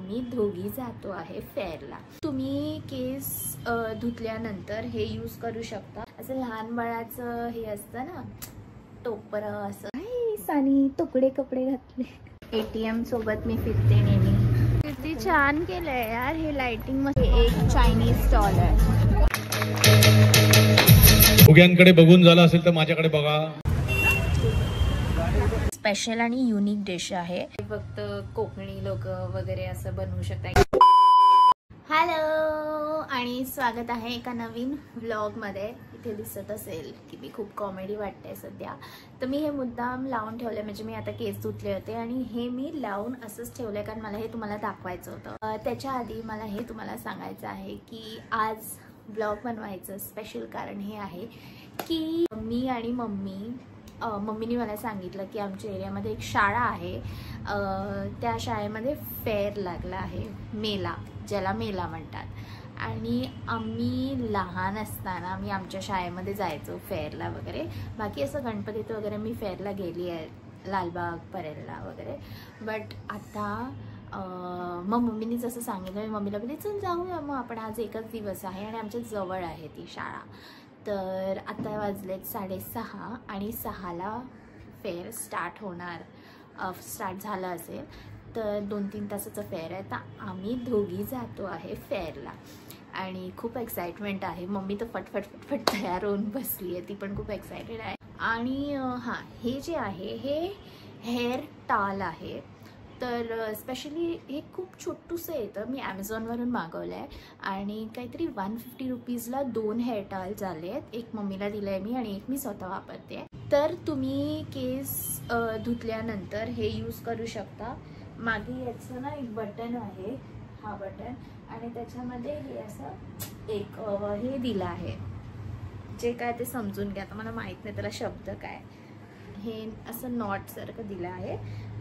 आम्ही दोघी जातो आहे फेअरला। तुम्ही केस धुतल्यानंतर हे यूज करू शकता। असं लहान बाळाचं हे असतं ना, टोपरं असं। सानी तुकडे कपडे घातले। ATM सोबत मी फिरते नेहमी। किती छान केलंय यार हे लाइटिंग मध्ये। एक चायनीज स्टॉल आहे। उग्यांकडे बघून झालं असेल तर माझ्याकडे बघा। स्पेशल आणि युनिक डिश आहे। फक्त कोकणी लोक वगैरे असं बनवू शकतात। हॅलो आणि स्वागत आहे एका नवीन व्लॉग मध्ये। इथे दिसत असेल की मी खूप कॉमेडी वाटते सध्या, तर मी हे मुद्दाम लावून ठेवले। म्हणजे मी आता केस धुतले होते आणि हे मी लावून असंच ठेवलंय कारण मला हे तुम्हाला दाखवायचं होतं। त्याच्या आधी मला हे तुम्हाला सांगायचं आहे की आज व्लॉग बनवायचं स्पेशल कारण हे आहे की मी आणि मम्मीने मला सांगितलं की आमच्या एरियामध्ये एक शाळा आहे, त्या शाळेमध्ये फेअर लागला आहे, मेला, ज्याला मेला म्हणतात। आणि आम्ही लहान असताना आम्ही आमच्या शाळेमध्ये जायचो फेअरला वगैरे। बाकी असं गणपतीत वगैरे मी फेअरला गेली आहे, लालबाग परेलला वगैरे। बट आता मग मम्मीने जसं सांगितलं, मी मम्मीला बोलले चल जाऊया मग आपण, आज एकच दिवस आहे आणि आमच्या जवळ आहे ती शाळा। तर आता वाजलेत 6:30 आणि 6ला फेअर स्टार्ट झालं असेल, तर 2-3 तासाचं फेअर आहे। तर आम्ही दोघी जातो आहे फेअरला आणि खूप एक्साइटमेंट आहे। मम्मी तर फटफट तयार होऊन बसली आहे, ती पण खूप एक्साइटेड आहे। आणि हां, हे जे आहे हे हेअर टाल आहे। तर स्पेशली हे खूप छोटूसं येतं, मी ॲमेझॉनवरून मागवलं आहे आणि काहीतरी 150 रुपीजला 2 हेअर टाल्स आले आहेत। एक मम्मीला दिलं आहे मी आणि एक मी स्वतः वापरते। तर तुम्ही केस धुतल्यानंतर हे यूज करू शकता। मागे याचं ना एक बटन आहे, हा बटन, आणि त्याच्यामध्ये हे असं एक हे दिलं आहे, जे काय ते समजून घ्या, आता मला माहीत नाही त्याला शब्द काय, हे असं नॉट सारखं दिलं आहे।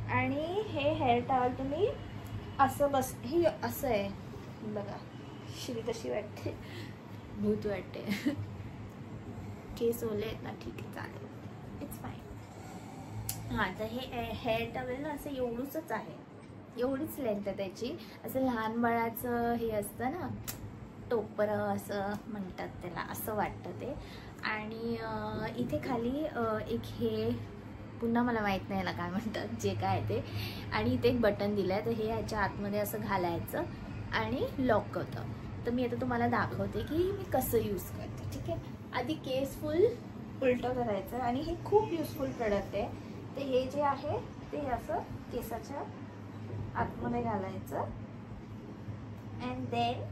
आणि हे हेअर टॉवेल तुम्ही असं हे असं आहे बघा, श्री कशी वाटते, भूत वाटते। केस ओले आहेत ना, ठीक आहे चालेल, इट्स फाईन। हां, तर हे हेअर टॉवेल ना असं एवढूचच आहे, एवढीच लेंथ आहे त्याची। असं लहान बाळाचं हे असतं ना, टोपरं असं म्हणतात त्याला, असं वाटतं ते। आणि इथे खाली एक हे पुन्हा मला माहीत नाही याला काय म्हणतात, जे काय ते, आणि इथे एक बटन दिलं आहे। तर हे याच्या आतमध्ये असं घालायचं आणि लॉक होतं। तर मी आता तुम्हाला दाखवते की मी कसं यूज करते, ठीक आहे। आधी केस फुल उलटं करायचं आणि हे खूप युजफुल प्रोडक्ट आहे। तर हे जे आहे ते असं केसाच्या आतमध्ये घालायचं अँड देन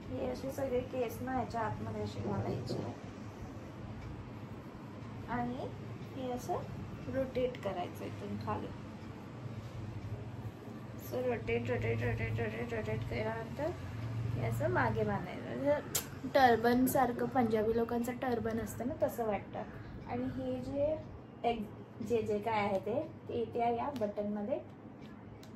हे असे सगळे केस ना याच्या आतमध्ये असे घालायचे आणि हे असं रोटेट करायचं इथून खाली। सो रोटेट केल्यानंतर हे असं मागे बांधायचं, टर्बन सारखं पंजाबी लोकांचं टर्बन असतं ना, तसं वाटतं। आणि हे जे काय आहे ते त्या या बटनमध्ये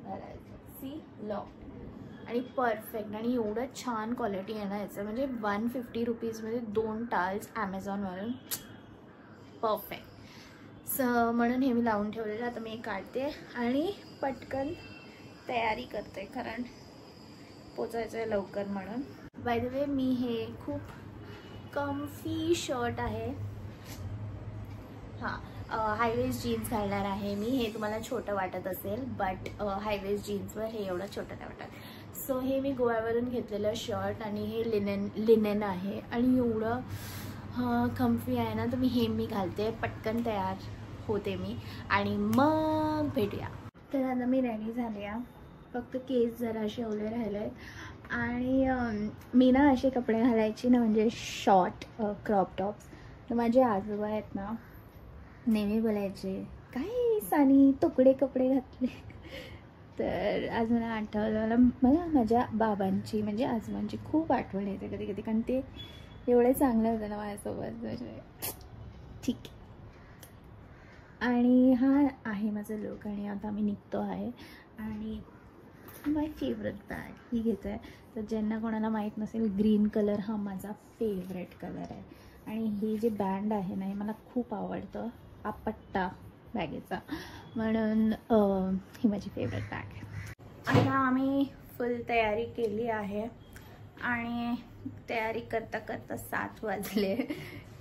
घालायचं, सी लॉक। आणि परफेक्ट, आणि एवढं छान क्वालिटी आहे ना याचं, म्हणजे 150 रुपीजमध्ये 2 टाल्स ॲमेझॉनवरून, परफेक्ट। म्हणून हे मी लावून ठेवलेलं। आता मी काढते आणि पटकन तयारी करते कारण पोचायचं आहे लवकर म्हणून। बाय द वे, मी हे खूप कम्फी शर्ट आहे, हां, हायवेज जीन्स घालणार आहे मी। हे तुम्हाला छोटं वाटत असेल, बट हायवेज जीन्सवर हे एवढं छोटं नाही वाटत। सो हे मी गोव्यावरून घेतलेलं शर्ट आणि हे लिनेन आहे आणि एवढं कम्फी आहे ना, तर मी घालते, पटकन तयार होते मी आणि मग भेटूया। तर आता मी रेडी झाले आहे, फक्त केस जरा असे ओले राहिले आहेत। आणि मी ना असे कपडे घालायची ना, म्हणजे शॉर्ट क्रॉप टॉप्स, तर माझे आजोबा आहेत ना नेहमी बोलायचे काय सानी तुकडे कपडे घातले। तर आज मला आठवलं, मला माझ्या बाबांची म्हणजे आजोबांची खूप आठवण येते कधी कधी, कारण ते एवढे चांगले होते ना माझ्यासोबत, म्हणजे ठीक आहे। आणि हा आहे माझं लुक आणि आता मी निघतो आहे। आणि माय फेवरेट बॅग ही घेतो आहे। तर ज्यांना कोणाला माहीत नसेल, ग्रीन कलर हा माझा फेवरेट कलर आहे। आणि हे जे बँड आहे ना, हे मला खूप आवडतं, हा पट्टा बॅगेचा, म्हणून ही माझी फेवरेट बॅग आहे. आता आम्ही फुल तयारी केली आहे आणि तयारी करता करता 7 वाजले.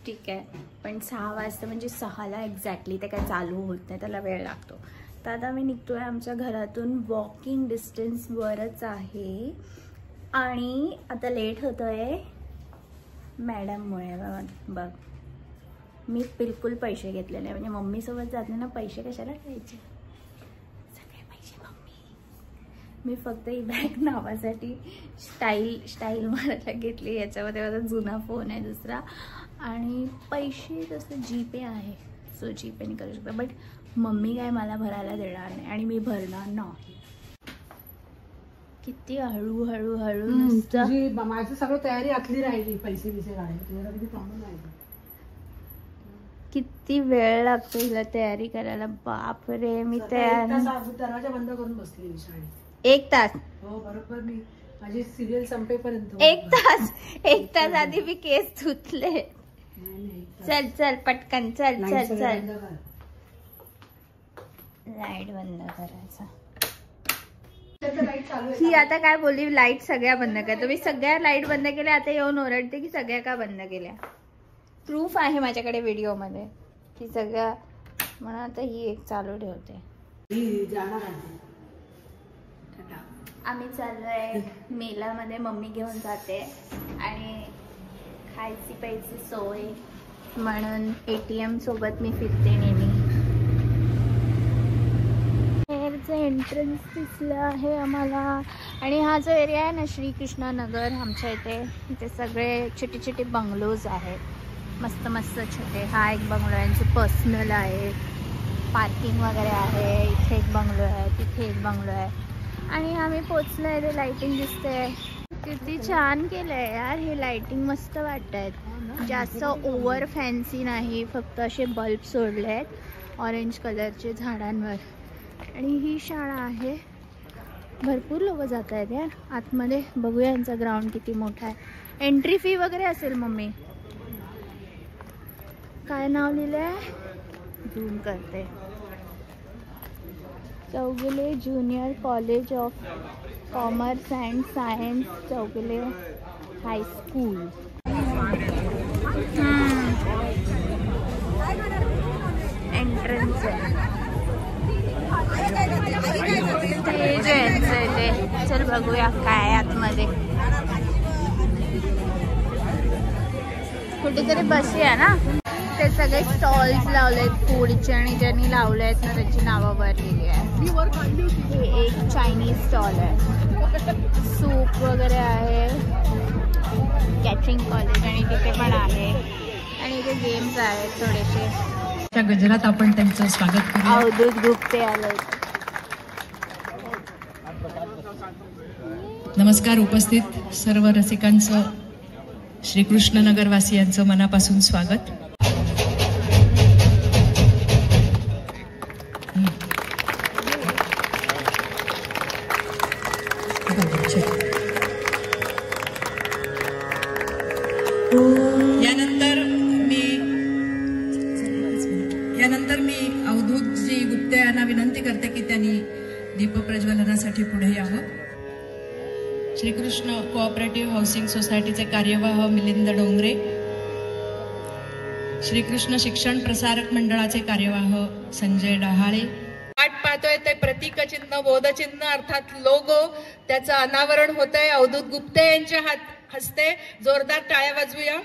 ठीक आहे, पण 6 वाजता म्हणजे 6ला एक्झॅक्टली ते काय चालू होत नाही, त्याला वेळ लागतो. तर आता मी निघतोय आमच्या घरातून, वॉकिंग डिस्टन्सवरच आहे आणि आता लेट होतोय मॅडममुळे. बघ मी बिलकुल पैसे घेतलेले नाही, म्हणजे मम्मीसोबत जाते ना, पैसे कशाला घ्यायचे, सगळे पैसे मम्मी. मी फक्त ही बॅग नावासाठी स्टाईल मारायला घेतली. याच्यामध्ये माझा जुना फोन आहे दुसरा, आणि पैसे जसं जीपे आहे, सो जीपेने करू शकतो, बट मम्मी काय मला भरायला देणार नाही आणि मी भरणार नाही. किती हळूहळू नुसतं माझी सगळं तयारी आतली राहिली, पैसे बिसे काढायला. किती वेळ लागतो हिला तयारी करायला, बापरे. मी तयार दरवाजा बंद करून बसली 1 तास. हो बरोबर, मी माझी सिरियल संपेपर्यंत 1 तास आधी मी केस धुतले. चल चल पटकन, चल चल चल. लाईट बंद करायचा. ही आता काय बोलली, लाईट सगळ्या बंद कर. तुम्ही सगळ्या लाईट बंद केल्या, आता येऊन ओरडते की सगळ्या का बंद केल्या. प्रूफ आहे माझ्याकडे व्हिडिओ मध्ये की सगळ्या. म्हणून आता ही एक चालू ठेवते. आम्ही चाललोय मेलामध्ये, मम्मी घेऊन जाते आणि खायची प्यायची सोय म्हणून ATM सोबत मी फिरते नेहमी. एंट्रन्स दिसलं आहे आम्हाला, आणि हा जो एरिया आहे ना श्रीकृष्ण नगर, आमच्या इथे सगळे छोटे छोटे बंगलोज आहेत, मस्त मस्त छोटे. हा एक बंगलो यांचे पर्सनल आहे, पार्किंग वगैरे आहे. इथे एक बंगलो आहे, तिथे एक बंगलो आहे, आणि आम्ही पोचलो आहे. ते लाइटिंग दिसते, किती छान केलंय यार हे. लाइटिंग मस्त वाटत आहेत, जास्त ओव्हर फॅन्सी नाही, फक्त असे बल्ब सोडले आहेत ऑरेंज कलरचे झाडांवर. आणि ही शाळा आहे, भरपूर लोक जात आहेत यार आतमध्ये. बघूया यांचा ग्राउंड किती मोठा आहे. एंट्री फी वगैरे असेल. मम्मी काय नाव लिहिलंय, झूम करते. Chougule junior college of commerce and science, Chougule high school. Entrance आहे ते. चल बघूया काय आतमध्ये. कुठेतरी बसूया ना. ते सगळे स्टॉल्स लावलेत फूडचे, आणि ज्यांनी लावले आहेत ना त्याची नावं भरलेली आहे. हे एक चायनीज स्टॉल आहे, सूप वगैरे आहे, कॅटरिंग कॉलेज आणि तिथे पण आहे, आणि इथे गेम्स आहेत थोडेसे. गजरात आपण त्यांचं स्वागत करू. अवधूत गुप्ते आले. नमस्कार. उपस्थित सर्व रसिकांचं, श्रीकृष्ण नगरवासियांचं मनापासून स्वागत. यानंतर मी अवधूतजी गुप्ते यांना विनंती करते की त्यांनी दीपप्रज्वलनासाठी पुढे यावं. श्रीकृष्ण कोऑपरेटिव्ह हाऊसिंग सोसायटीचे कार्यवाह मिलिंद डोंगरे, श्रीकृष्ण शिक्षण प्रसारक मंडळाचे कार्यवाह संजय डहाळे. वाट पाहतोय ते प्रतीकचिन्ह, बोधचिन्ह अर्थात लोगो, त्याचं अनावरण होतंय अवधूत गुप्ते यांच्या हस्ते. जोरदार टाळ्या वाजवूया.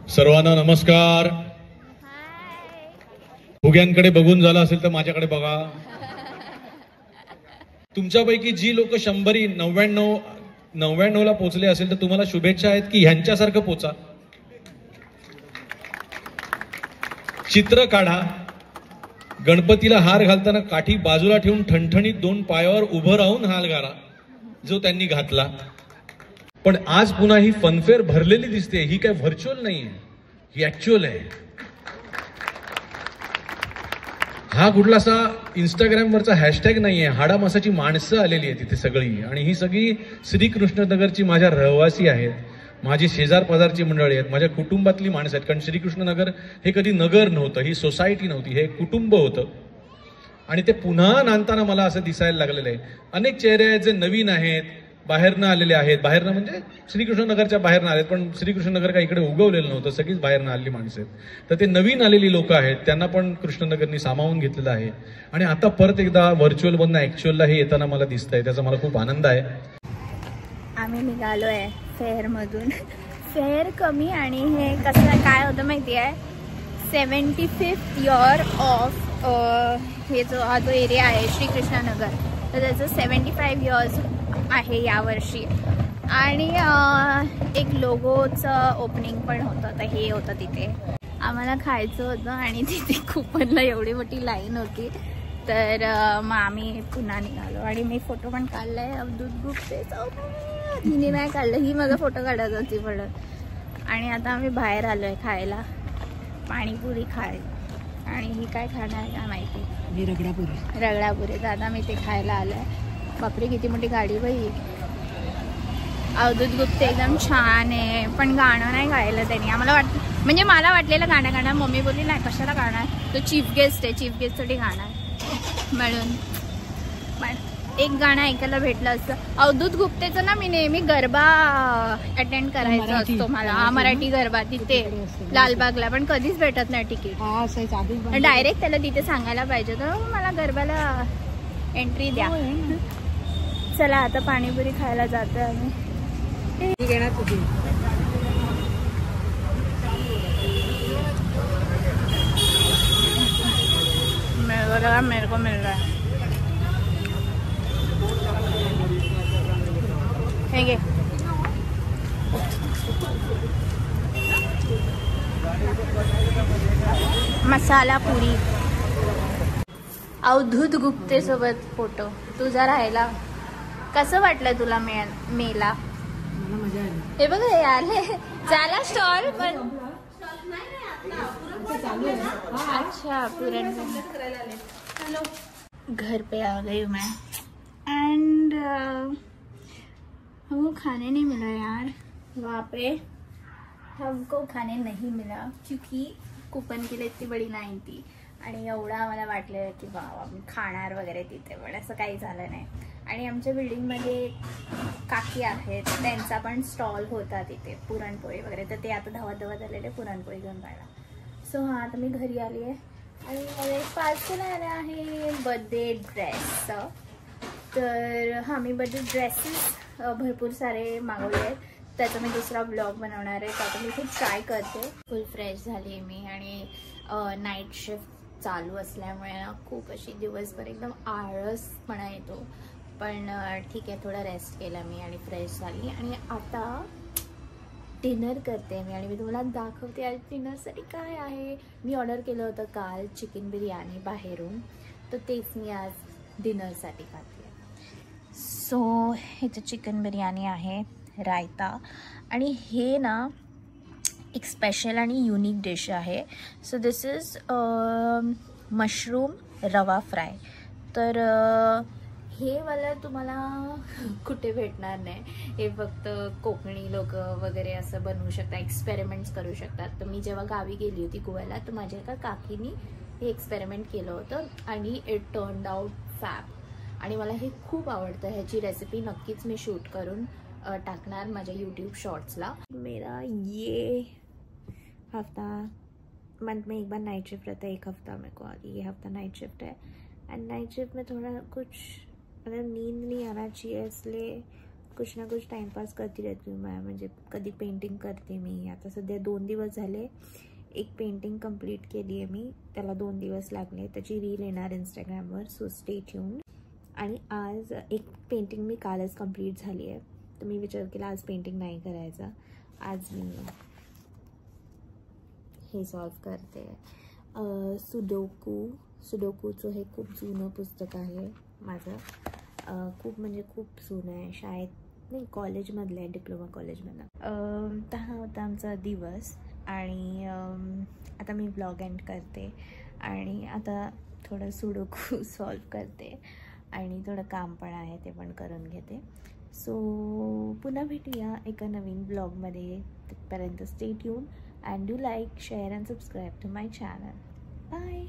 सर्वांना नमस्कार. फुग्यांकडे बघून झालं असेल तर माझ्याकडे बघा. तुमच्यापैकी जी लोक 199 ला पोहोचले असेल तर तुम्हाला शुभेच्छा आहेत की ह्यांच्यासारखं पोचा. चित्र काढा. गणपतीला हार घालताना काठी बाजूला ठेवून ठणठणीत 2 पायावर उभं राहून हार घाला, जो त्यांनी घातला. पण आज पुन्हा ही फनफेअर भरलेली दिसते. ही काय व्हर्च्युअल नाहीये, ही ऍक्च्युअल आहे. हा कुठलासा इंस्टाग्रामवरचा हॅशटॅग नाहीये. हाडामासाची माणसं आलेली आहे तिथे सगळी, आणि ही सगळी श्रीकृष्णनगरची माझ्या रहिवासी आहेत, माझी शेजार पाजारची मंडळी आहेत, माझ्या कुटुंबातली माणसं आहेत. कारण श्रीकृष्णनगर हे कधी नगर नव्हतं, ही सोसायटी नव्हती, हे कुटुंब होतं. आणि ते पुन्हा नांदताना मला असं दिसायला लागलेलं आहे. अनेक चेहरे आहेत जे नवीन आहेत, बाहेरनं आलेले आहेत. बाहेरनं म्हणजे श्रीकृष्णनगरच्या बाहेरनं आलेत, पण श्रीकृष्णनगर काही इकडे उगवलेलं नव्हतं, सगळीच बाहेरनं आलेली माणसं आहेत. तर ते नवीन आलेली लोक आहेत, त्यांना पण कृष्णनगरनी सामावून घेतलेलं आहे. आणि आता परत एकदा व्हर्च्युअल मधनं ऍक्च्युअलला हे येताना मला दिसतंय, त्याचा मला खूप आनंद आहे. आम्ही निघालो आहे फेअरमधून. फेअर कमी आणि हे कसं काय होतं माहिती आहे, 75th इयर ऑफ हे हा जो एरिया आहे श्रीकृष्णनगर, तर त्याचं 75 इयर्स आहे यावर्षी. आणि एक लोगोचं ओपनिंग पण होतं, तर हे होतं तिथे. आम्हाला खायचं होतं आणि तिथे कुपनला एवढी मोठी लाईन होती, तर मग आम्ही पुन्हा निघालो. आणि मी फोटो पण काढलाय अवधूत गुप्तेचा. तिने नाही काढलं, ही माझा फोटो काढत होती पण. आणि आता आम्ही बाहेर आलोय खायला, पाणीपुरी खायला. आणि ही काय खाणार आहे काय माहिती, रगडापुरी. तर आता मी ते खायला आलोय. बापरे किती मोठी गाडी बाई. अवधूत गुप्ते एकदम छान आहे, पण गाणं नाही गायलं त्यांनी. आम्हाला म्हणजे मला वाटलेलं गाणं गाणार, मम्मी बोलली नाही कशाला गाणार, तो चीफ गेस्ट आहे, चीफ गेस्टसाठी गाणार म्हणून. पण एक गाणं ऐकायला भेटलं असतं. अवधूत गुप्तेचं ना मी नेहमी गरबा अटेंड करायचा असतो मला, मराठी गरबा तिथे लालबागला, पण कधीच भेटत नाही तिकीट. डायरेक्ट त्याला तिथे सांगायला पाहिजे तर मला गरबाला एंट्री द्या. चला आता पाणीपुरी खायला जातोय आम्ही. मेरे को मिल रहा है. हे मसाला पुरी. अवधूत गुप्ते सोबत फोटो तुझा राहिला. कसं वाटलं तुला मेला? हे बघ हे आले झाला स्टॉल पण. अच्छा पूरन घर पे आ गई हूँ मैं एंड हमको खाने नहीं मिला यार. वहाँ पे हमको खाने नहीं मिला क्योंकि कूपन के लिए इतनी बड़ी लाईन थी. आणि एवढा आम्हाला वाटलं की बाबा आम्ही खाणार वगैरे तिथे, पण असं काही झालं नाही. आणि आमच्या बिल्डिंगमध्ये काकी आहेत, त्यांचा पण स्टॉल होता तिथे पुरणपोळी वगैरे, तर ते आता धावत आलेले पुरणपोळी घेऊन जायला. सो हां आता मी घरी आली आहे आणि मला एक पार्सल आलं आहे बर्थडे ड्रेसचं. तर हां मी बर्थडे ड्रेसेस भरपूर सारे मागवले आहेत, त्याचा मी दुसरा ब्लॉग बनवणार आहे. तर आता मी खूप ट्राय करते. फुल फ्रेश झाली आहे मी आणि नाईट शिफ्ट चालू असल्यामुळे ना खूप अशी दिवसभर एकदम आळसपणा येतो. पण ठीक आहे, थोडा रेस्ट केला मी आणि फ्रेश झाली. आणि आता डिनर करते मी आणि मी तुम्हाला दाखवते आज डिनरसाठी काय आहे. मी ऑर्डर केलं होतं काल चिकन बिर्याणी बाहेरून, तर तेच मी आज डिनरसाठी खाते. सो इथे चिकन बिर्याणी आहे, रायता, आणि हे ना एक स्पेशल आणि युनिक डिश आहे. सो दिस इज मशरूम रवा फ्राय. तर हे मला तुम्हाला कुठे भेटणार नाही. हे फक्त कोकणी लोक वगैरे असं बनवू शकतात, एक्सपेरिमेंट्स करू शकतात. तर मी जेव्हा गावी गेली होती गोव्याला, तर माझ्या एका काकीनी हे एक्सपेरिमेंट केलं होतं आणि इट टर्न्ड आउट फॅब. आणि मला हे खूप आवडतं. ह्याची रेसिपी नक्कीच मी शूट करून टाकणार माझ्या यूट्यूब शॉर्ट्सला. मेरा ये हफ्ता मंथ में एक बार नाइट शिफ्ट रहता है, एक हफ्ता मेरे को ये हफ्ता नाइट शिफ्ट है. एंड नाइट शिफ्ट में थोड़ा कुछ मतलब नींद नहीं आना चाहिए, इसलिए कुछ ना कुछ टाइमपास करती रहती हूँ मैं. म्हणजे कधी पेंटिंग करते मी. आता सध्या 2 दिवस झाले एक पेंटिंग कंप्लीट केली आहे मी, त्याला 2 दिवस लागले. त्याची रील येणार इंस्टाग्रामवर, सो स्टे ट्यून्ड. आणि आज एक पेंटिंग मी कालच कंप्लीट झाली आहे, तर मी विचार केला आज पेंटिंग नाही करायचा. आज मी हे सॉल्व करते. सुडोकूचं हे खूप जुनं पुस्तक आहे माझं. खूप म्हणजे खूप जुनं आहे. शाळेत नाही, कॉलेजमधलं आहे, डिप्लोमा कॉलेजमधलं. तर हा होता आमचा दिवस. आणि आता मी ब्लॉग एंड करते आणि आता थोडं सुडोकू सॉल्व करते आणि थोडं काम पण आहे ते पण करून घेते. सो पुन्हा भेटूया एका नवीन ब्लॉगमध्ये. तिथपर्यंत stay tune and do like, share and subscribe to my channel. Bye.